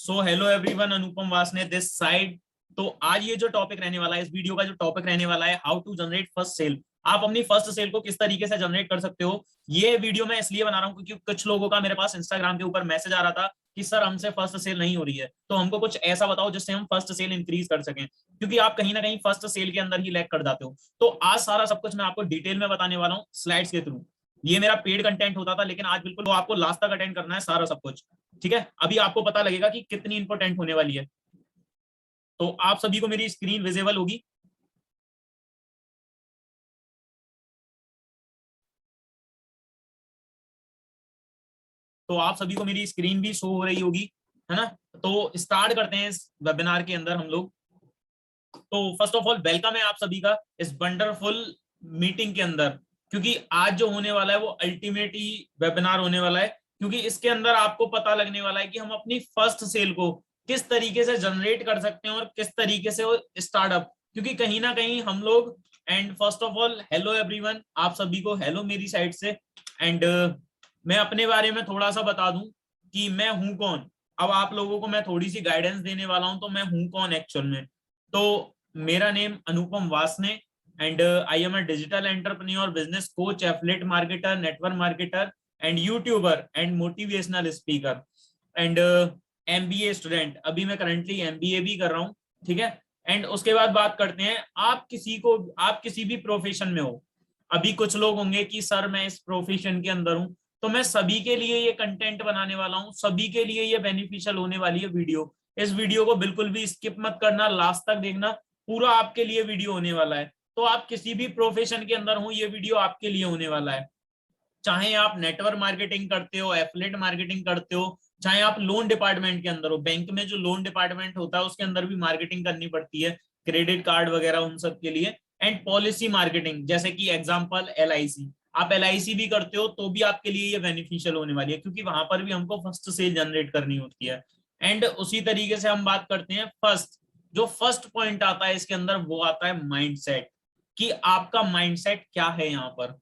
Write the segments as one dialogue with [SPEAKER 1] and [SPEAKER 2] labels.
[SPEAKER 1] So hello everyone, Anupam Wasne this side. तो आज ये जो टॉपिक रहने वाला है, इस वीडियो का जो टॉपिक रहने वाला है, how to generate first cell. आप अपनी फर्स्ट सेल को किस तरीके से जनरेट कर सकते हो। ये वीडियो मैं इसलिए बना रहा हूँ क्योंकि कुछ लोगों का मेरे पास इंस्टाग्राम के ऊपर मैसेज आ रहा था कि सर हमसे फर्स्ट सेल नहीं हो रही है, तो हमको कुछ ऐसा बताओ जिससे हम फर्स्ट सेल इंक्रीज कर सकें, क्योंकि आप कहीं ना कहीं फर्स्ट सेल के अंदर ही लैग कर जाते हो। तो आज सारा सब कुछ मैं आपको डिटेल में बताने वाला हूँ स्लाइड्स के थ्रू। ये मेरा पेड कंटेंट होता था, लेकिन आज बिल्कुल आपको लास्ट तक अटेंड करना है सारा सब कुछ। ठीक है, अभी आपको पता लगेगा कि कितनी इंपॉर्टेंट होने वाली है। तो आप सभी को मेरी स्क्रीन विजिबल होगी। तो आप सभी को मेरी स्क्रीन भी शो हो रही होगी, है ना। तो स्टार्ट करते हैं इस वेबिनार के अंदर हम लोग। तो फर्स्ट ऑफ ऑल वेलकम है आप सभी का इस वंडरफुल मीटिंग के अंदर, क्योंकि आज जो होने वाला है वो अल्टीमेट ही वेबिनार होने वाला है, क्योंकि इसके अंदर आपको पता लगने वाला है कि हम अपनी फर्स्ट सेल को किस तरीके से जनरेट कर सकते हैं और किस तरीके से वो स्टार्टअप, क्योंकि कहीं ना कहीं हम लोग। And first of all hello everyone, आप सभी को हेलो मेरी साइड से। एंड मैं अपने बारे में थोड़ा सा बता दूं कि मैं हूं कौन। अब आप लोगों को मैं थोड़ी सी गाइडेंस देने वाला हूं, तो मैं हूं कौन एक्चुअल में। तो मेरा name Anupam Wasne and I am a digital entrepreneur, business coach, affiliate marketer, network marketer and YouTuber and motivational speaker and MBA student. अभी मैं करंटली एमबीए भी कर रहा हूँ। ठीक है। एंड उसके बाद बात करते हैं, आप किसी भी प्रोफेशन में हो। अभी कुछ लोग होंगे कि सर मैं इस प्रोफेशन के अंदर हूँ, तो मैं सभी के लिए ये कंटेंट बनाने वाला हूँ, सभी के लिए ये बेनिफिशियल होने वाली है वीडियो। इस वीडियो को बिल्कुल भी स्किप मत करना, लास्ट तक देखना, पूरा आपके लिए वीडियो होने वाला है। तो आप किसी भी प्रोफेशन के अंदर हो, ये वीडियो आपके लिए होने वाला है। चाहे आप नेटवर्क मार्केटिंग करते हो, एफिलिएट मार्केटिंग करते हो, चाहे आप लोन डिपार्टमेंट के अंदर हो, बैंक में जो लोन डिपार्टमेंट होता है उसके अंदर भी मार्केटिंग करनी पड़ती है, क्रेडिट कार्ड वगैरह उन सब के लिए। एंड पॉलिसी मार्केटिंग, जैसे कि एग्जांपल एलआईसी, आप एलआईसी भी करते हो तो भी आपके लिए ये बेनिफिशियल होने वाली है, क्योंकि वहां पर भी हमको फर्स्ट सेल जनरेट करनी होती है। एंड उसी तरीके से हम बात करते हैं जो फर्स्ट पॉइंट आता है इसके अंदर, वो आता है माइंडसेट, कि आपका माइंडसेट क्या है यहाँ पर।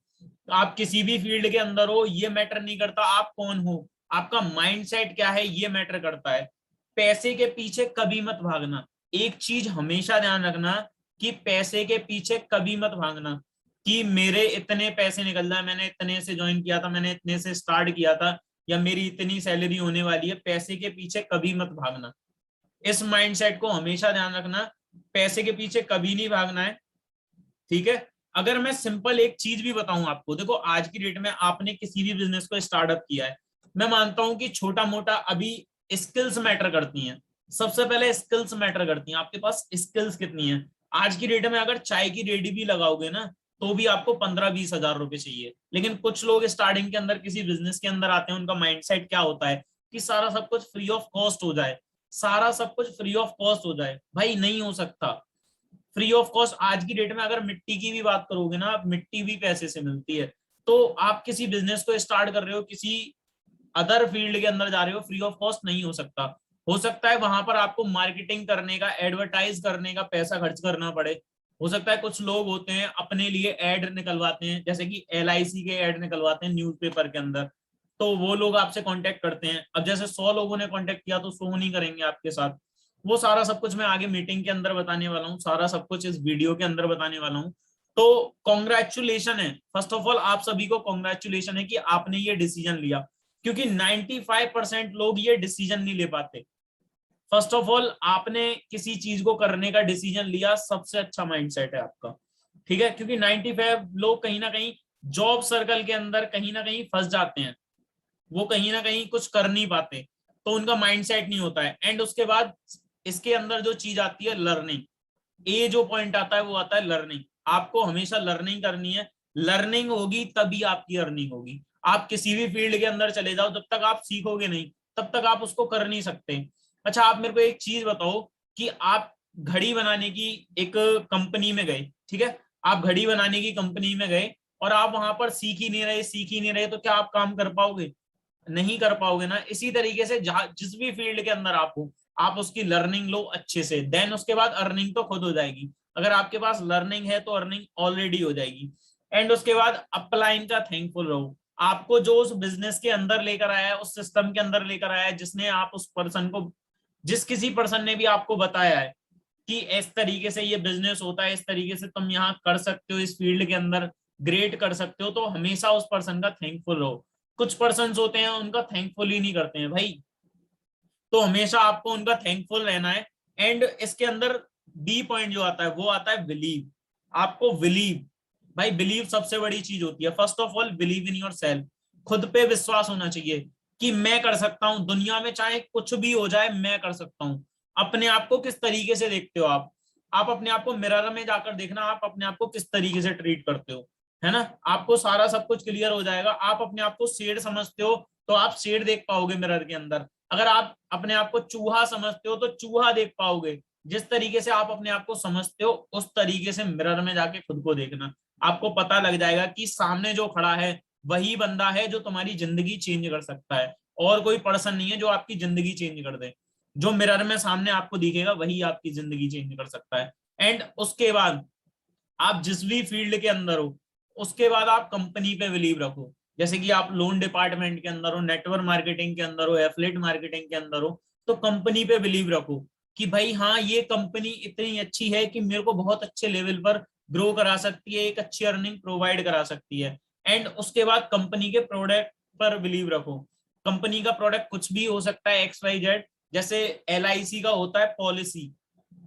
[SPEAKER 1] आप किसी भी फील्ड के अंदर हो, ये मैटर नहीं करता आप कौन हो, आपका माइंडसेट क्या है ये मैटर करता है। पैसे के पीछे कभी मत भागना। एक चीज हमेशा ध्यान रखना कि पैसे के पीछे कभी मत भागना, कि मेरे इतने पैसे निकल रहा है, मैंने इतने से ज्वाइन किया था, मैंने इतने से स्टार्ट किया था, या मेरी इतनी सैलरी होने वाली है। पैसे के पीछे कभी मत भागना, इस माइंडसेट को हमेशा ध्यान रखना। पैसे के पीछे कभी नहीं भागना है। ठीक है। अगर मैं सिंपल एक चीज भी बताऊं आपको, देखो आज की डेट में आपने किसी भी बिजनेस को स्टार्टअप किया है, मैं मानता हूं कि छोटा मोटा अभी स्किल्स मैटर करती हैं। सबसे पहले स्किल्स मैटर करती हैं, आपके पास स्किल्स कितनी है। आज की डेट में अगर चाय की रेडी भी लगाओगे ना, तो भी आपको 15-20 हजार रुपए चाहिए। लेकिन कुछ लोग स्टार्टिंग के अंदर किसी बिजनेस के अंदर आते हैं, उनका माइंडसेट क्या होता है कि सारा सब कुछ फ्री ऑफ कॉस्ट हो जाए, सारा सब कुछ फ्री ऑफ कॉस्ट हो जाए। भाई नहीं हो सकता फ्री ऑफ कॉस्ट। आज की डेट में अगर मिट्टी की भी बात करोगे ना, आप मिट्टी भी पैसे से मिलती है। तो आप किसी बिजनेस को स्टार्ट कर रहे हो, किसी अदर फील्ड के अंदर जा रहे हो, फ्री ऑफ कॉस्ट नहीं हो सकता। हो सकता है वहां पर आपको मार्केटिंग करने का, एडवर्टाइज करने का पैसा खर्च करना पड़े। हो सकता है कुछ लोग होते हैं अपने लिए एड निकलवाते हैं, जैसे कि एलआईसी के एड निकलवाते हैं न्यूज़पेपर के अंदर। तो वो लोग आपसे कांटेक्ट करते हैं। अब जैसे 100 लोगों ने कांटेक्ट किया तो 100 नहीं करेंगे आपके साथ। वो सारा सब कुछ मैं आगे मीटिंग के अंदर बताने वाला हूँ, सारा सब कुछ इस वीडियो के अंदर बताने वाला हूँ। तो कॉन्ग्रेचुलेशन है, फर्स्ट ऑफ ऑल आप सभी को कॉन्ग्रेचुलेशन है कि आपने ये डिसीजन लिया, क्योंकि 95% लोग ये डिसीजन नहीं ले पाते। फर्स्ट ऑफ ऑल आपने किसी चीज को करने का डिसीजन लिया, सबसे अच्छा माइंडसेट है आपका। ठीक है, क्योंकि 95 लोग कहीं ना कहीं जॉब सर्कल के अंदर कहीं ना कहीं फंस जाते हैं, वो कहीं ना कहीं कुछ कर नहीं पाते, तो उनका माइंडसेट नहीं होता है। एंड उसके बाद इसके अंदर जो चीज आती है लर्निंग, ए जो पॉइंट आता है वो आता है लर्निंग। आपको हमेशा लर्निंग करनी है, लर्निंग होगी तभी आपकी अर्निंग होगी। आप किसी भी फील्ड के अंदर चले जाओ, जब तक आप सीखोगे नहीं तब तक आप उसको कर नहीं सकते। अच्छा आप मेरे को एक चीज बताओ कि आप घड़ी बनाने की एक कंपनी में गए, ठीक है, आप घड़ी बनाने की कंपनी में गए और आप वहां पर सीख ही नहीं रहे, तो क्या आप काम कर पाओगे? नहीं कर पाओगे ना। इसी तरीके से जिस भी फील्ड के अंदर आप हो, आप उसकी लर्निंग लो अच्छे से, देन उसके बाद अर्निंग तो खुद हो जाएगी। अगर आपके पास लर्निंग है तो अर्निंग ऑलरेडी हो जाएगी। एंड उसके बाद अपलाइन का थैंकफुल रहो। आपको जो उस बिजनेस के अंदर लेकर आया है, उस सिस्टम के अंदर लेकर आया है, जिसने आप उस पर्सन को जिस किसी पर्सन ने भी आपको बताया है कि इस तरीके से ये बिजनेस होता है, इस तरीके से तुम यहाँ कर सकते हो, इस फील्ड के अंदर ग्रेट कर सकते हो, तो हमेशा उस पर्सन का थैंकफुल रहो। कुछ पर्सन होते हैं उनका थैंकफुल ही नहीं करते हैं भाई, तो हमेशा आपको उनका थैंकफुल रहना है। एंड इसके अंदर बी पॉइंट जो आता है वो आता है बिलीव। आपको बिलीव, भाई बिलीव सबसे बड़ी चीज होती है। First of all believe in your self, खुद पे विश्वास होना चाहिए कि मैं कर सकता हूँ, दुनिया में चाहे कुछ भी हो जाए मैं कर सकता हूँ। अपने आप को किस तरीके से देखते हो आप अपने आप को मिरर में जाकर देखना, आप अपने आप को किस तरीके से ट्रीट करते हो, है ना। आपको सारा सब कुछ क्लियर हो जाएगा। आप अपने आप को शेर समझते हो तो आप शेर देख पाओगे मिरर के अंदर। अगर आप अपने आप को चूहा समझते हो तो चूहा देख पाओगे। जिस तरीके से आप अपने आप को समझते हो उस तरीके से मिरर में जाके खुद को देखना, आपको पता लग जाएगा कि सामने जो खड़ा है वही बंदा है जो तुम्हारी जिंदगी चेंज कर सकता है, और कोई पर्सन नहीं है जो आपकी जिंदगी चेंज कर दे। जो मिरर में सामने आपको दिखेगा वही आपकी जिंदगी चेंज कर सकता है। एंड उसके बाद आप जिस भी फील्ड के अंदर हो उसके बाद आप कंपनी पे बिलीव रखो। जैसे कि आप लोन डिपार्टमेंट के अंदर हो, नेटवर्क मार्केटिंग के अंदर हो, एफिलिएट मार्केटिंग के अंदर हो, तो कंपनी पे बिलीव रखो कि भाई हाँ ये कंपनी इतनी अच्छी है कि मेरे को बहुत अच्छे लेवल पर ग्रो करा सकती है, एक अच्छी अर्निंग प्रोवाइड करा सकती है। एंड उसके बाद कंपनी के प्रोडक्ट पर बिलीव रखो। कंपनी का प्रोडक्ट कुछ भी हो सकता है, एक्स वाई जेड। जैसे LIC का होता है पॉलिसी,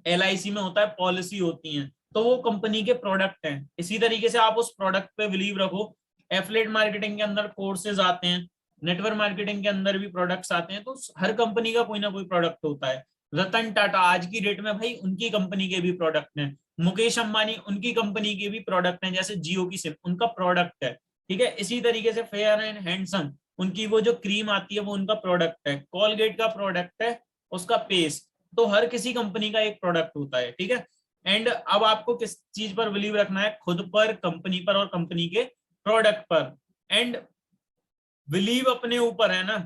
[SPEAKER 1] LIC में होता है पॉलिसी होती है, तो वो कंपनी के प्रोडक्ट हैं। इसी तरीके से आप उस प्रोडक्ट पे बिलीव रखो। एफिलिएट मार्केटिंग के अंदर कोर्सेज आते हैं, नेटवर्क मार्केटिंग के अंदर भी प्रोडक्ट्स आते हैं, तो हर कंपनी का कोई ना कोई प्रोडक्ट होता है। रतन टाटा आज की डेट में भाई उनकी कंपनी के भी प्रोडक्ट हैं। मुकेश अंबानी उनकी कंपनी के भी प्रोडक्ट हैं, जैसे जियो की सिम उनका प्रोडक्ट है। ठीक है, इसी तरीके से फेयर एंड हैंडसम उनकी वो जो क्रीम आती है वो उनका प्रोडक्ट है। कॉलगेट का प्रोडक्ट है उसका पेस्ट। तो हर किसी कंपनी का एक प्रोडक्ट होता है। ठीक है, एंड अब आपको किस चीज पर बिलीव रखना है, खुद पर, कंपनी पर और कंपनी के प्रोडक्ट पर। एंड बिलीव अपने ऊपर है ना,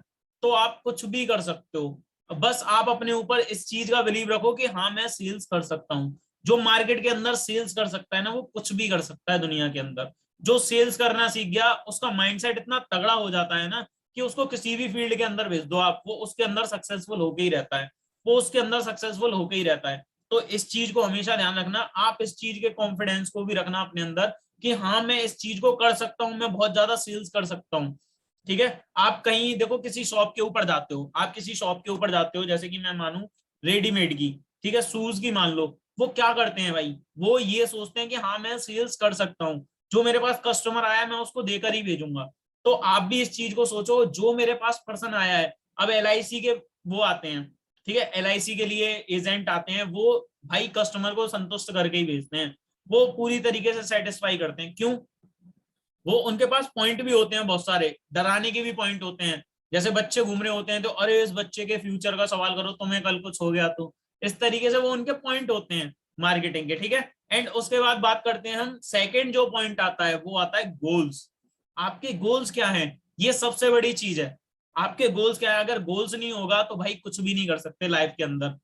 [SPEAKER 1] तो आप कुछ भी कर सकते हो। बस आप अपने ऊपर इस चीज का बिलीव रखो कि हाँ मैं सेल्स कर सकता हूँ। जो मार्केट के अंदर सेल्स कर सकता है ना वो कुछ भी कर सकता है दुनिया के अंदर। जो सेल्स करना सीख गया उसका माइंडसेट इतना तगड़ा हो जाता है ना कि उसको किसी भी फील्ड के अंदर भेज दो आप, वो उसके अंदर सक्सेसफुल होके ही रहता है, वो उसके अंदर सक्सेसफुल होके ही रहता है। तो इस चीज को हमेशा ध्यान रखना, आप इस चीज के कॉन्फिडेंस को भी रखना अपने अंदर कि हाँ मैं इस चीज को कर सकता हूँ, मैं बहुत ज्यादा सेल्स कर सकता हूँ। ठीक है, आप कहीं देखो किसी शॉप के ऊपर जाते हो, आप किसी शॉप के ऊपर जाते हो, जैसे कि मैं मानूं रेडीमेड की, ठीक है, शूज की मान लो, वो क्या करते हैं भाई, वो ये सोचते हैं कि हाँ मैं सेल्स कर सकता हूँ, जो मेरे पास कस्टमर आया मैं उसको देकर ही भेजूंगा। तो आप भी इस चीज को सोचो, जो मेरे पास पर्सन आया है, अब LIC के वो आते हैं, ठीक है, LIC के लिए एजेंट आते हैं, वो भाई कस्टमर को संतुष्ट करके ही भेजते हैं, वो पूरी तरीके से सेटिस्फाई करते हैं। क्यों? वो उनके पास पॉइंट भी होते हैं, बहुत सारे डराने के भी पॉइंट होते हैं। जैसे बच्चे घूम रहे होते हैं तो अरे इस बच्चे के फ्यूचर का सवाल करो, तुम्हें कल कुछ हो गया तो, इस तरीके से वो उनके पॉइंट होते हैं मार्केटिंग के। ठीक है, एंड उसके बाद बात करते हैं हम, सेकंड जो पॉइंट आता है वो आता है गोल्स। आपके गोल्स क्या हैं, ये सबसे बड़ी चीज है। आपके गोल्स क्या है? अगर गोल्स नहीं होगा तो भाई कुछ भी नहीं कर सकते लाइफ के अंदर।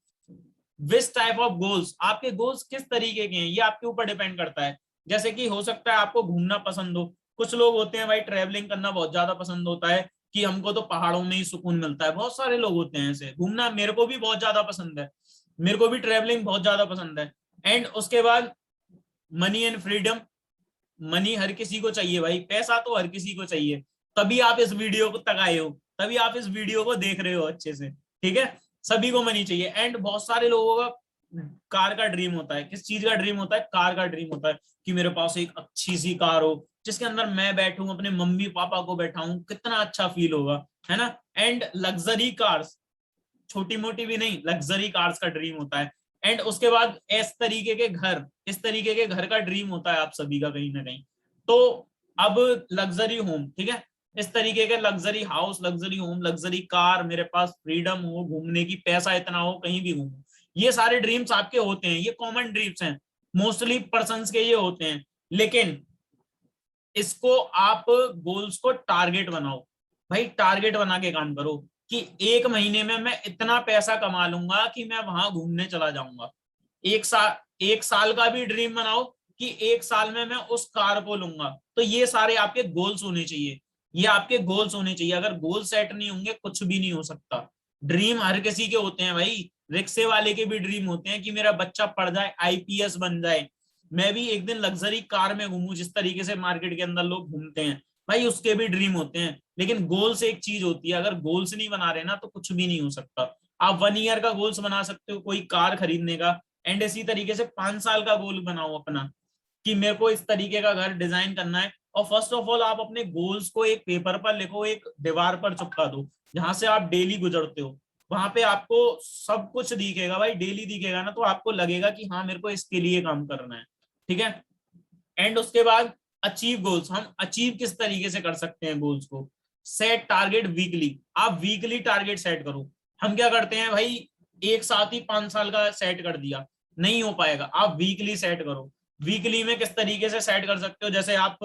[SPEAKER 1] विच टाइप ऑफ गोल्स, आपके गोल्स किस तरीके के हैं ये आपके ऊपर डिपेंड करता है। जैसे कि हो सकता है आपको घूमना पसंद हो, कुछ लोग होते हैं भाई ट्रैवलिंग करना बहुत ज्यादा पसंद होता है कि हमको तो पहाड़ों में ही सुकून मिलता है। बहुत सारे लोग होते हैं ऐसे, घूमना मेरे को भी बहुत ज्यादा पसंद है, मेरे को भी ट्रैवलिंग बहुत ज्यादा पसंद है। एंड उसके बाद मनी एंड फ्रीडम, मनी हर किसी को चाहिए भाई, पैसा तो हर किसी को चाहिए, तभी आप इस वीडियो को तक आए हो, तभी आप इस वीडियो को देख रहे हो अच्छे से। ठीक है, सभी को मनी चाहिए। एंड बहुत सारे लोगों का कार का ड्रीम होता है, किस चीज का ड्रीम होता है? कार का ड्रीम होता है कि मेरे पास एक अच्छी सी कार हो जिसके अंदर मैं बैठूं, अपने मम्मी पापा को बैठाऊं, कितना अच्छा फील होगा, है ना। एंड लग्जरी कार्स, छोटी मोटी भी नहीं, लग्जरी कार्स का ड्रीम होता है। एंड उसके बाद इस तरीके के घर, इस तरीके के घर का ड्रीम होता है आप सभी का कहीं ना कहीं। तो अब लग्जरी होम, ठीक है, इस तरीके के luxury house, luxury home, luxury car, मेरे पास फ्रीडम हो घूमने की, पैसा इतना हो कहीं भी घूमो, ये सारे ड्रीम्स आपके होते हैं, ये कॉमन ड्रीम्स हैं, मोस्टली पर्संस के ये होते हैं। लेकिन इसको आप गोल्स को टारगेट बनाओ, भाई टारगेट बना के काम करो कि एक महीने में मैं इतना पैसा कमा लूंगा कि मैं वहां घूमने चला जाऊंगा। एक साल का भी ड्रीम बनाओ कि एक साल में मैं उस कार को लूंगा। तो ये सारे आपके गोल्स होने चाहिए, ये आपके गोल्स होने चाहिए। अगर गोल सेट नहीं होंगे कुछ भी नहीं हो सकता। ड्रीम हर किसी के होते हैं भाई, रिक्शे वाले के भी ड्रीम होते हैं कि मेरा बच्चा पढ़ जाए, आईपीएस बन जाए, मैं भी एक दिन लग्जरी कार में घूमूं, जिस तरीके से मार्केट के अंदर लोग घूमते हैं, भाई उसके भी ड्रीम होते हैं। लेकिन गोल्स एक चीज होती है, अगर गोल्स नहीं बना रहे ना तो कुछ भी नहीं हो सकता। आप 1 ईयर का गोल्स बना सकते हो कोई कार खरीदने का, एंड इसी तरीके से 5 साल का गोल बनाओ अपना कि मेरे को इस तरीके का घर डिजाइन करना है। और फर्स्ट ऑफ ऑल आप अपने गोल्स को एक पेपर पर लिखो, एक दीवार पर चिपका दो, जहां से आप डेली गुजरते हो, वहां पे आपको सब कुछ दिखेगा भाई, डेली दिखेगा ना, तो आपको लगेगा कि हाँ मेरे को इसके लिए काम करना है। ठीक है। एंड उसके बाद अचीव गोल्स, हम अचीव किस तरीके से कर सकते हैं गोल्स को? सेट टारगेट वीकली, आप वीकली टारगेट सेट करो। हम क्या करते हैं भाई, एक साथ ही 5 साल का सेट कर दिया, नहीं हो पाएगा, आप वीकली सेट करो। वीकली में किस तरीके से सेट कर सकते हो, जैसे आप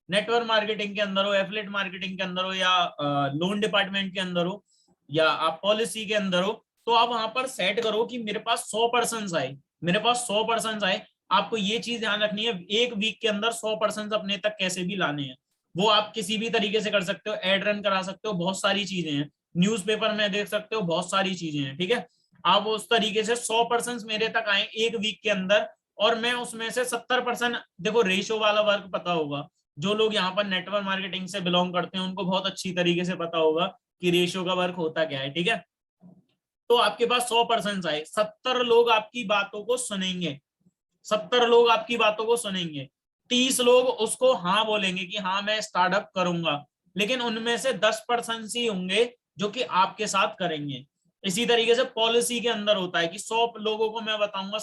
[SPEAKER 1] नेटवर्क मार्केटिंग के अंदर हो, एफिलिएट मार्केटिंग के अंदर हो, या लोन डिपार्टमेंट के अंदर हो, या आप पॉलिसी के अंदर हो, तो आप वहां पर सेट करो कि मेरे पास 100% आए, मेरे पास 100% आए। आपको ये चीज ध्यान रखनी है, एक वीक के अंदर 100% अपने तक कैसे भी लाने हैं। वो आप किसी भी तरीके से कर सकते हो, एड रन करा सकते हो, बहुत सारी चीजें हैं, न्यूज़पेपर में देख सकते हो, बहुत सारी चीजें हैं। ठीक है। आप उस तरीके से 100% मेरे तक आए एक वीक के अंदर, और मैं उसमें से 70%, देखो रेशो वाला वर्क पता होगा, जो लोग यहाँ पर नेटवर्क मार्केटिंग से बिलोंग करते हैं उनको बहुत अच्छी तरीके से पता होगा कि रेशो का वर्क होता क्या है। ठीक है। तो आपके पास 100% आए, 70 लोग आपकी बातों को सुनेंगे, 70 लोग आपकी बातों को सुनेंगे, 30 लोग उसको हाँ बोलेंगे कि हाँ मैं स्टार्टअप करूंगा, लेकिन उनमें से 10% ही होंगे जो कि आपके साथ करेंगे। इसी तरीके से पॉलिसी के अंदर होता है कि 100 लोगों को मैं बताऊंगा,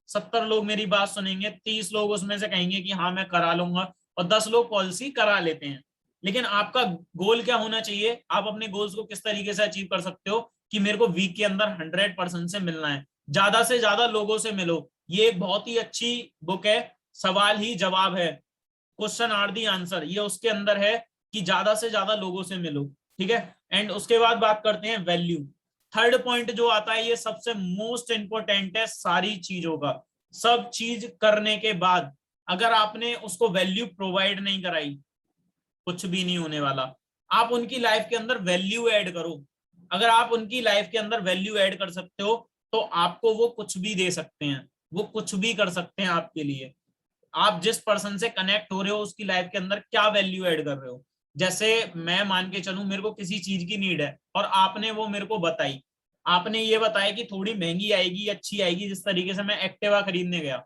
[SPEAKER 1] 70 लोग मेरी बात सुनेंगे, 30 लोग उसमें से कहेंगे कि हाँ मैं करा लूंगा, और 10 लोग पॉलिसी करा लेते हैं। लेकिन आपका गोल क्या होना चाहिए, आप अपने गोल्स को किस तरीके से अचीव कर सकते हो कि मेरे को वीक के अंदर 100% से मिलना है, ज्यादा से ज्यादा लोगों से मिलो। ये एक बहुत ही अच्छी बुक है, सवाल ही जवाब है, क्वेश्चन आर दी आंसर, ये उसके अंदर है कि ज्यादा से ज्यादा लोगों से मिलो। ठीक है। एंड उसके बाद बात करते हैं वैल्यू। थर्ड पॉइंट जो आता है, ये सबसे मोस्ट इंपोर्टेंट है सारी चीजों का। सब चीज करने के बाद अगर आपने उसको वैल्यू प्रोवाइड नहीं कराई, कुछ भी नहीं होने वाला। आप उनकी लाइफ के अंदर वैल्यू ऐड करो। अगर आप उनकी लाइफ के अंदर वैल्यू ऐड कर सकते हो तो आपको वो कुछ भी दे सकते हैं, वो कुछ भी कर सकते हैं आपके लिए। आप जिस पर्सन से कनेक्ट हो रहे हो उसकी लाइफ के अंदर क्या वैल्यू ऐड कर रहे हो। जैसे मैं मान के चलूं, मेरे को किसी चीज की नीड है और आपने वो मेरे को बताई, आपने ये बताया कि थोड़ी महंगी आएगी, अच्छी आएगी, जिस तरीके से मैं एक्टिवा खरीदने गया।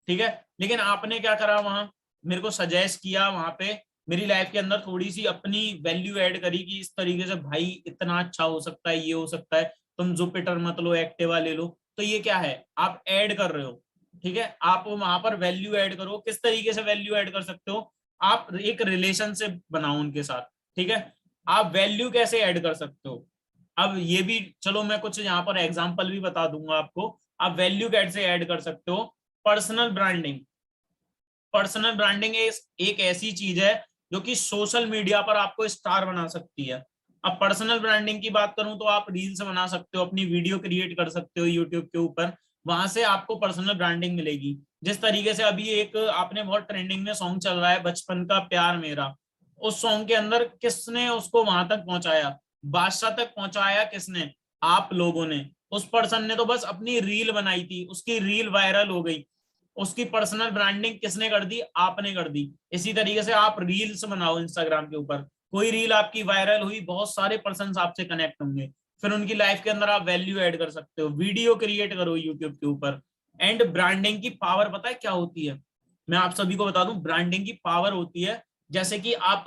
[SPEAKER 1] ठीक है। लेकिन आपने क्या करा, वहां मेरे को सजेस्ट किया, वहां पे मेरी लाइफ के अंदर थोड़ी सी अपनी वैल्यू ऐड करी कि इस तरीके से भाई इतना अच्छा हो सकता है, ये हो सकता है, तुम जुपिटर मत लो, एक्टिवा ले लो। तो ये क्या है, आप ऐड कर रहे हो। ठीक है। आप वहां पर वैल्यू ऐड करो, किस तरीके से वैल्यू ऐड कर सकते हो, आप एक रिलेशनशिप बनाओ उनके साथ। ठीक है। आप वैल्यू कैसे ऐड कर सकते हो, अब ये भी चलो मैं कुछ यहाँ पर एग्जांपल भी बता दूंगा आपको। आप वैल्यू कैसे ऐड कर सकते हो, पर्सनल ब्रांडिंग। पर्सनल ब्रांडिंग एक ऐसी चीज है जो कि सोशल मीडिया पर आपको स्टार बना सकती है। अब पर्सनल ब्रांडिंग की बात करूं तो आप रील्स बना सकते हो, अपनी वीडियो क्रिएट कर सकते हो यूट्यूब के ऊपर, वहां से आपको पर्सनल ब्रांडिंग मिलेगी। जिस तरीके से अभी एक आपने बहुत ट्रेंडिंग में सॉन्ग चल रहा है, बचपन का प्यार मेरा, उस सॉन्ग के अंदर किसने उसको वहां तक पहुंचाया, बादशाह तक पहुंचाया किसने, आप लोगों ने। उस पर्सन ने तो बस अपनी रील बनाई थी, उसकी रील वायरल हो गई, उसकी पर्सनल ब्रांडिंग किसने कर दी, आपने कर दी। इसी तरीके से आप रील्स बनाओ इंस्टाग्राम के ऊपर, कोई रील आपकी वायरल हुई, बहुत सारे पर्सन आपसे कनेक्ट होंगे, फिर उनकी लाइफ के अंदर आप वैल्यू ऐड कर सकते हो। वीडियो क्रिएट करो यूट्यूब के ऊपर। एंड ब्रांडिंग की पावर पता है क्या होती है, मैं आप सभी को बता दूं, ब्रांडिंग की पावर होती है, जैसे कि आप,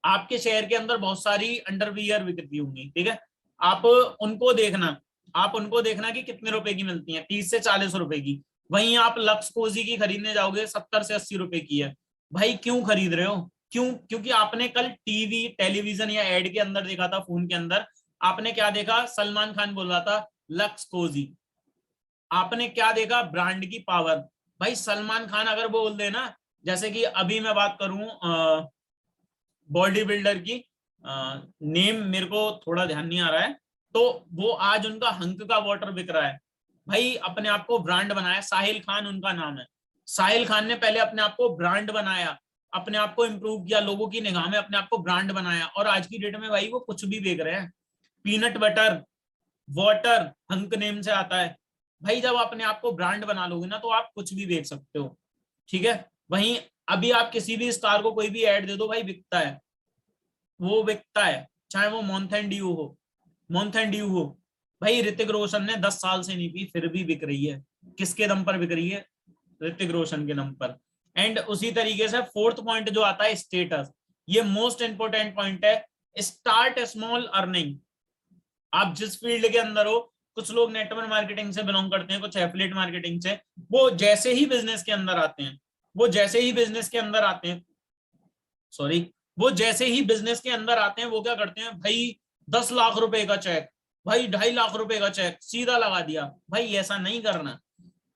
[SPEAKER 1] आपके शहर के अंदर बहुत सारी अंडरवियर बिकती होंगी। ठीक है। आप उनको देखना, आप उनको देखना कि कितने रुपए की मिलती हैं, 30 से 40 रुपए की। वहीं आप लक्स कोजी की खरीदने जाओगे, 70 से 80 रुपए की है। भाई क्यों खरीद रहे हो, क्यों? क्योंकि आपने कल टीवी टेलीविजन या एड के अंदर देखा था, फोन के अंदर आपने क्या देखा, सलमान खान बोल रहा था लक्स कोजी। आपने क्या देखा, ब्रांड की पावर। भाई सलमान खान अगर बोल दे ना, जैसे कि अभी मैं बात करूं बॉडी बिल्डर की, नेम मेरे को थोड़ा ध्यान नहीं आ रहा है, तो वो आज उनका हंक का वाटर बिक रहा है। भाई अपने आप को ब्रांड बनाया, साहिल खान उनका नाम है। साहिल खान ने पहले अपने आप को ब्रांड बनाया, अपने आप को इम्प्रूव किया, लोगों की निगाह में अपने आप को ब्रांड बनाया, और आज की डेट में भाई वो कुछ भी बेच रहे हैं। Peanut butter, water hunk name से आता है। भाई जब अपने आप को ब्रांड बना लोगे ना तो आप कुछ भी बेच सकते हो, ठीक है। वहीं अभी आप किसी भी स्टार को कोई भी ऐड दे दो भाई, बिकता है, वो बिकता है, चाहे वो मोंथन ड्यू हो, मोंथन ड्यू हो। भाई ऋतिक रोशन ने 10 साल से नहीं पी, फिर भी बिक रही है। किसके दम पर बिक रही है? ऋतिक रोशन के दम पर। एंड उसी तरीके से फोर्थ पॉइंट जो आता है स्टेटस, ये मोस्ट इंपोर्टेंट पॉइंट है। Start small earning. आप जिस फील्ड के अंदर हो, कुछ लोग नेटवर्क मार्केटिंग से बिलोंग करते हैं, कुछ एफिलिएट मार्केटिंग से, वो जैसे ही बिजनेस के अंदर आते हैं, वो जैसे ही बिजनेस के अंदर आते हैं, सॉरी, वो जैसे ही बिजनेस के अंदर आते हैं वो क्या करते हैं भाई, 10 लाख रुपए का चेक, भाई 2.5 लाख रुपए का चेक सीधा लगा दिया। भाई ऐसा नहीं करना।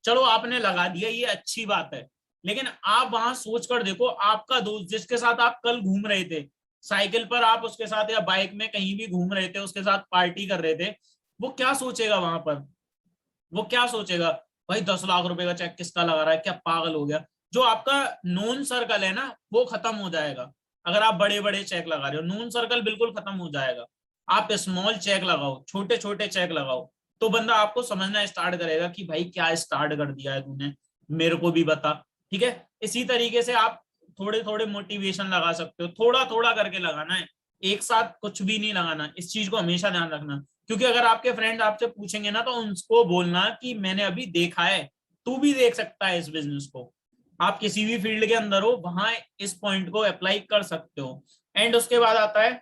[SPEAKER 1] चलो आपने लगा दिया, ये अच्छी बात है, लेकिन आप वहां सोच कर देखो, आपका दोस्त जिसके साथ आप कल घूम रहे थे, साइकिल पर आप उसके साथ या बाइक में कहीं भी घूम रहे थे, उसके साथ पार्टी कर रहे थे, वो क्या सोचेगा वहां पर? वो क्या सोचेगा? भाई 10 लाख रुपए का चेक किसका लगा रहा है, क्या पागल हो गया? जो आपका नोन सर्कल है ना, वो खत्म हो जाएगा। अगर आप बड़े बड़े चेक लगा रहे हो, नोन सर्कल बिल्कुल खत्म हो जाएगा। आप स्मॉल चेक लगाओ, छोटे छोटे चेक लगाओ, तो बंदा आपको समझना स्टार्ट करेगा कि भाई क्या स्टार्ट कर दिया है तूने, मेरे को भी बता। ठीक है, इसी तरीके से आप थोड़े थोड़े मोटिवेशन लगा सकते हो, थोड़ा थोड़ा करके लगाना है, एक साथ कुछ भी नहीं लगाना। इस चीज को हमेशा ध्यान रखना, क्योंकि अगर आपके फ्रेंड आपसे पूछेंगे ना, तो उनको बोलना कि मैंने अभी देखा है, तू भी देख सकता है इस बिजनेस को। आप किसी भी फील्ड के अंदर हो, वहां इस पॉइंट को अप्लाई कर सकते हो। एंड उसके बाद आता है,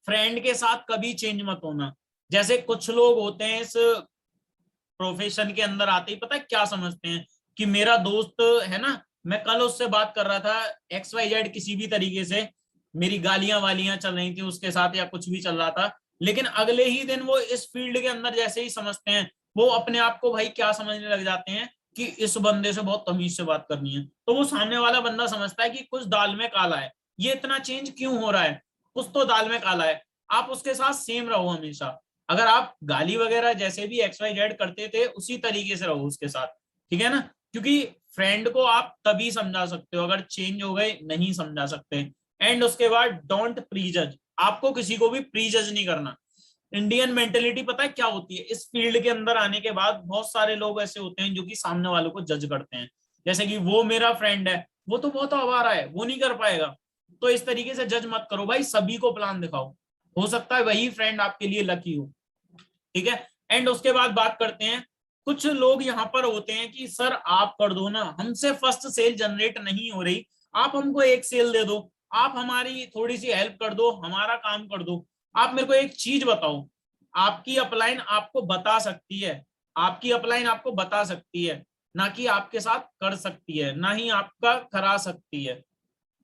[SPEAKER 1] फ्रेंड के साथ कभी चेंज मत होना। जैसे कुछ लोग होते हैं इस प्रोफेशन के अंदर आते ही पता है क्या समझते हैं, कि मेरा दोस्त है ना, मैं कल उससे बात कर रहा था, XYZ किसी भी तरीके से मेरी गालियां वालियां चल रही थी उसके साथ या कुछ भी चल रहा था, लेकिन अगले ही दिन वो इस फील्ड के अंदर जैसे ही समझते हैं, वो अपने आप को भाई क्या समझने लग जाते हैं कि इस बंदे से बहुत तमीज से बात करनी है। तो वो सामने वाला बंदा समझता है कि कुछ दाल में काला है, ये इतना चेंज क्यों हो रहा है, कुछ तो दाल में काला है। आप उसके साथ सेम रहो हमेशा। अगर आप गाली वगैरह जैसे भी XYZ करते थे, उसी तरीके से रहो उसके साथ, ठीक है ना। क्योंकि फ्रेंड को आप तभी समझा सकते हो, अगर चेंज हो गए नहीं समझा सकते। एंड उसके बाद डोंट प्रीजज। आपको किसी को भी प्रीजज नहीं करना। इंडियन मेंटेलिटी पता है क्या होती है, इस फील्ड के अंदर आने के बाद बहुत सारे लोग ऐसे होते हैं जो कि सामने वालों को जज करते हैं, जैसे कि वो मेरा फ्रेंड है, वो तो बहुत आवारा है, वो नहीं कर पाएगा। तो इस तरीके से जज मत करो भाई, सभी को प्लान दिखाओ, हो सकता है वही फ्रेंड आपके लिए लकी हो। ठीक है। एंड उसके बाद बात करते हैं, कुछ लोग यहाँ पर होते हैं कि सर आप कर दो ना, हमसे फर्स्ट सेल जनरेट नहीं हो रही, आप हमको एक सेल दे दो, आप हमारी थोड़ी सी हेल्प कर दो, हमारा काम कर दो। आप मेरे को एक चीज बताओ, आपकी अपलाइन आपको बता सकती है, आपकी अपलाइन आपको बता सकती है, ना कि आपके साथ कर सकती है, ना ही आपका करा सकती है।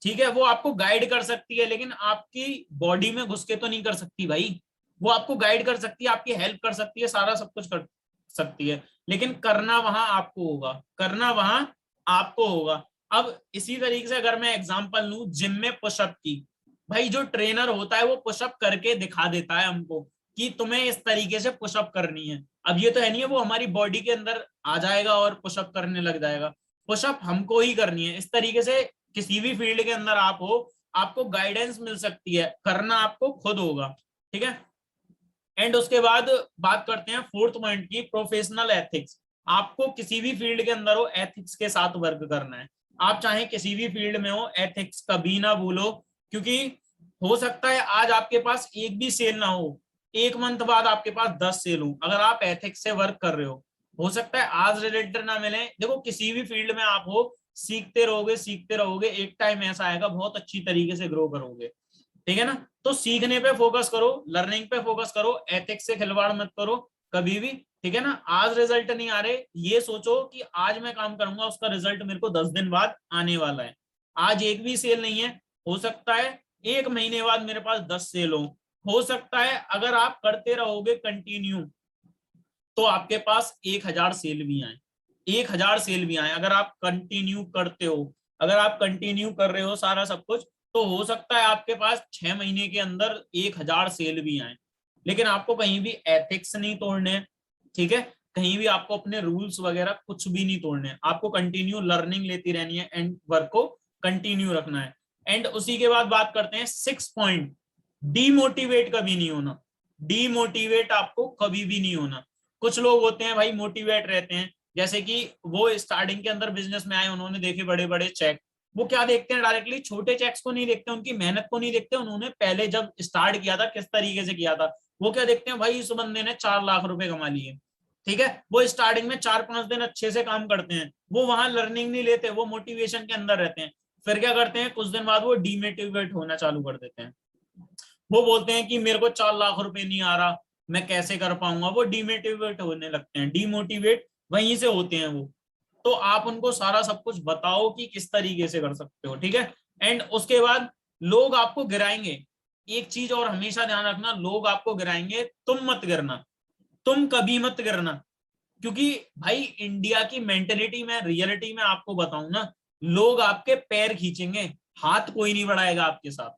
[SPEAKER 1] ठीक है, वो आपको गाइड कर सकती है, लेकिन आपकी बॉडी में घुस के तो नहीं कर सकती भाई। वो आपको गाइड कर सकती है, आपकी हेल्प कर सकती है, सारा सब कुछ कर सकती है, लेकिन करना वहां आपको होगा, करना वहां आपको होगा। अब इसी तरीके से अगर मैं एग्जांपल लूं जिम में पुशअप की, भाई जो ट्रेनर होता है वो पुशअप करके दिखा देता है हमको कि तुम्हें इस तरीके से पुशअप करनी है। अब ये तो है नहीं है वो हमारी बॉडी के अंदर आ जाएगा और पुशअप करने लग जाएगा, पुशअप हमको ही करनी है। इस तरीके से किसी भी फील्ड के अंदर आप हो, आपको गाइडेंस मिल सकती है, करना आपको खुद होगा। ठीक है। एंड उसके बाद बात करते हैं फोर्थ पॉइंट की, प्रोफेशनल एथिक्स। आपको किसी भी फील्ड के अंदर हो, एथिक्स के साथ वर्क करना है। आप चाहे किसी भी फील्ड में हो, एथिक्स कभी ना भूलो, क्योंकि हो सकता है आज आपके पास एक भी सेल ना हो, एक मंथ बाद आपके पास 10 सेल हो। अगर आप एथिक्स से वर्क कर रहे हो सकता है आज रिजल्ट ना मिले। देखो किसी भी फील्ड में आप हो, सीखते रहोगे सीखते रहोगे, एक टाइम ऐसा आएगा बहुत अच्छी तरीके से ग्रो करोगे। ठीक है ना। तो सीखने पे फोकस करो, लर्निंग पे फोकस करो, एथिक्स से खिलवाड़ मत करो कभी भी। ठीक है ना। आज रिजल्ट नहीं आ रहे, ये सोचो कि आज मैं काम करूंगा, उसका रिजल्ट मेरे को 10 दिन बाद आने वाला है। आज एक भी सेल नहीं है, हो सकता है 1 महीने बाद मेरे पास 10 सेल हो सकता है अगर आप करते रहोगे कंटिन्यू, तो आपके पास 1,000 सेल भी आए, 1,000 सेल भी आए, अगर आप कंटिन्यू करते हो, अगर आप कंटिन्यू कर रहे हो सारा सब कुछ, तो हो सकता है आपके पास 6 महीने के अंदर 1,000 सेल भी आए। लेकिन आपको कहीं भी एथिक्स नहीं तोड़ने, ठीक है, कहीं भी आपको अपने रूल्स वगैरह कुछ भी नहीं तोड़ने, आपको कंटिन्यू लर्निंग लेती रहनी है एंड वर्क को कंटिन्यू रखना है। एंड उसी के बाद बात करते हैं 6 पॉइंट, डीमोटिवेट कभी नहीं होना। डीमोटिवेट आपको कभी भी नहीं होना। कुछ लोग होते हैं भाई मोटिवेट रहते हैं, जैसे कि वो स्टार्टिंग के अंदर बिजनेस में आए, उन्होंने देखे बड़े बड़े चेक, वो क्या देखते हैं डायरेक्टली, छोटे चेक्स को नहीं देखते, उनकी मेहनत को नहीं देखते, उन्होंने पहले जब स्टार्ट किया था किस तरीके से किया था, वो क्या देखते हैं, भाई इस बंदे ने 4 लाख रुपए कमा लिए, ठीक है, वो स्टार्टिंग में 4-5 दिन अच्छे से काम करते हैं, वो वहां लर्निंग नहीं लेते, वो मोटिवेशन के अंदर रहते हैं, फिर क्या करते हैं, कुछ दिन बाद वो डीमोटिवेट होना चालू कर देते हैं, वो बोलते हैं कि मेरे को 4 लाख रुपए नहीं आ रहा, मैं कैसे कर पाऊंगा, वो डीमोटिवेट होने लगते हैं, डीमोटिवेट वहीं से होते हैं वो। तो आप उनको सारा सब कुछ बताओ कि किस तरीके से कर सकते हो, ठीक है। एंड उसके बाद लोग आपको गिराएंगे, एक चीज और हमेशा ध्यान रखना, लोग आपको गिराएंगे, तुम मत गिरना, तुम कभी मत गिरना, क्योंकि भाई इंडिया की मेंटेलिटी में, रियलिटी में आपको बताऊं ना, लोग आपके पैर खींचेंगे, हाथ कोई नहीं बढ़ाएगा आपके साथ,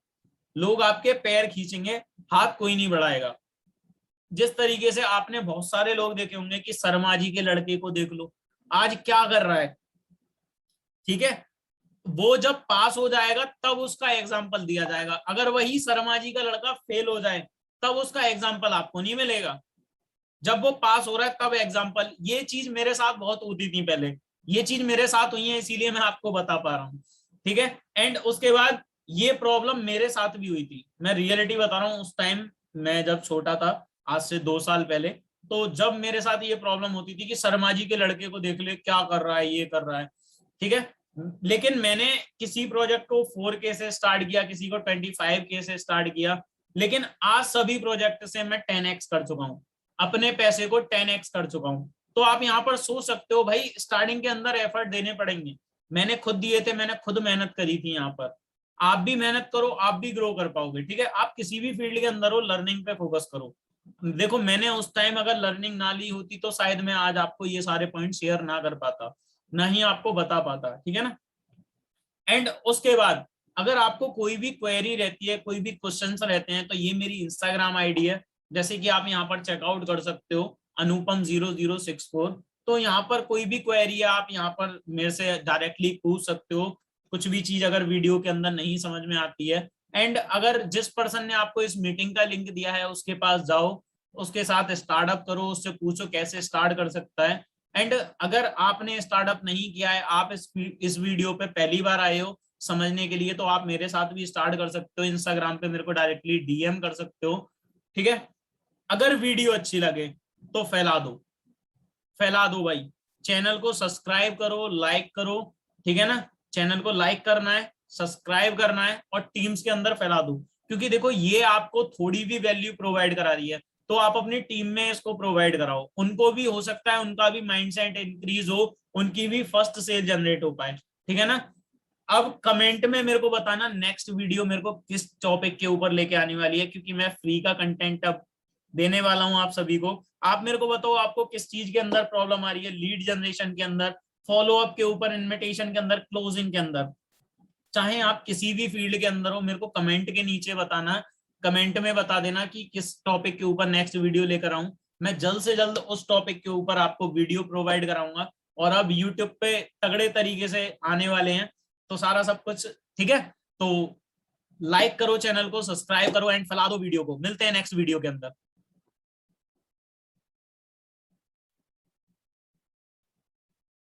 [SPEAKER 1] लोग आपके पैर खींचेंगे, हाथ कोई नहीं बढ़ाएगा। जिस तरीके से आपने बहुत सारे लोग देखे होंगे कि शर्मा जी के लड़के को देख लो, आज क्या कर रहा है, ठीक है, वो जब पास हो जाएगा तब उसका एग्जाम्पल दिया जाएगा, अगर वही शर्मा जी का लड़का फेल हो जाए तब उसका एग्जाम्पल आपको नहीं मिलेगा, जब वो पास हो रहा है तब एग्जाम्पल। ये चीज मेरे साथ बहुत होती थी पहले, ये चीज मेरे साथ हुई है, इसीलिए मैं आपको बता पा रहा हूँ, ठीक है। एंड उसके बाद ये प्रॉब्लम मेरे साथ भी हुई थी, मैं रियलिटी बता रहा हूँ, उस टाइम मैं जब छोटा था, आज से 2 साल पहले, तो जब मेरे साथ ये प्रॉब्लम होती थी कि शर्मा जी के लड़के को देख ले क्या कर रहा है, ये कर रहा है, ठीक है, लेकिन मैंने किसी प्रोजेक्ट को 4K से स्टार्ट किया, किसी को 25K से स्टार्ट किया, लेकिन आज सभी प्रोजेक्ट से मैं 10x कर चुका हूँ, अपने पैसे को 10x कर चुका हूं। तो आप यहाँ पर सोच सकते हो भाई, स्टार्टिंग के अंदर एफर्ट देने पड़ेंगे, मैंने खुद दिए थे, मैंने खुद मेहनत करी थी, यहाँ पर आप भी मेहनत करो, आप भी ग्रो कर पाओगे, ठीक है। आप किसी भी फील्ड के अंदर हो, लर्निंग पे फोकस करो। देखो मैंने उस टाइम अगर लर्निंग ना ली होती तो शायद मैं आज आपको ये सारे पॉइंट शेयर ना कर पाता, ना ही आपको बता पाता, ठीक है ना। एंड उसके बाद अगर आपको कोई भी क्वेरी रहती है, कोई भी क्वेश्चंस रहते हैं, तो ये मेरी इंस्टाग्राम आईडी है, जैसे कि आप यहाँ पर चेकआउट कर सकते हो, अनुपम0064। तो यहाँ पर कोई भी क्वेरी है, आप यहाँ पर मेरे से डायरेक्टली पूछ सकते हो, कुछ भी चीज अगर वीडियो के अंदर नहीं समझ में आती है। एंड अगर जिस पर्सन ने आपको इस मीटिंग का लिंक दिया है उसके पास जाओ, उसके साथ स्टार्टअप करो, उससे पूछो कैसे स्टार्ट कर सकता है। एंड अगर आपने स्टार्टअप नहीं किया है, आप इस वीडियो पे पहली बार आए हो समझने के लिए, तो आप मेरे साथ भी स्टार्ट कर सकते हो, इंस्टाग्राम पे मेरे को डायरेक्टली डीएम कर सकते हो, ठीक है। अगर वीडियो अच्छी लगे तो फैला दो, फैला दो भाई, चैनल को सब्सक्राइब करो, लाइक करो, ठीक है ना, चैनल को लाइक करना है, सब्सक्राइब करना है, और टीम्स के अंदर फैला दो, क्योंकि देखो ये आपको थोड़ी भी वैल्यू प्रोवाइड करा रही है, तो आप अपनी टीम में इसको प्रोवाइड कराओ, उनको भी हो सकता है उनका भी माइंडसेट इंक्रीज हो, उनकी भी फर्स्ट सेल जनरेट हो पाए, ठीक है ना। अब कमेंट में मेरे को बताना नेक्स्ट वीडियो मेरे को किस टॉपिक के ऊपर लेके आने वाली है, क्योंकि मैं फ्री का कंटेंट अब देने वाला हूं आप सभी को। आप मेरे को बताओ आपको किस चीज के अंदर प्रॉब्लम आ रही है, लीड जनरेशन के अंदर, फॉलो अप के ऊपर, इन्विटेशन के अंदर, क्लोजिंग के अंदर, चाहे आप किसी भी फील्ड के अंदर हो, मेरे को कमेंट के नीचे बताना, कमेंट में बता देना कि किस टॉपिक के ऊपर नेक्स्ट वीडियो लेकर आऊं, मैं जल्द से जल्द उस टॉपिक के ऊपर आपको वीडियो प्रोवाइड कराऊंगा। और अब यूट्यूब पे तगड़े तरीके से आने वाले हैं, तो सारा सब कुछ, ठीक है। तो लाइक करो, चैनल को सब्सक्राइब करो, एंड फैला दो वीडियो को, मिलते हैं नेक्स्ट वीडियो के अंदर।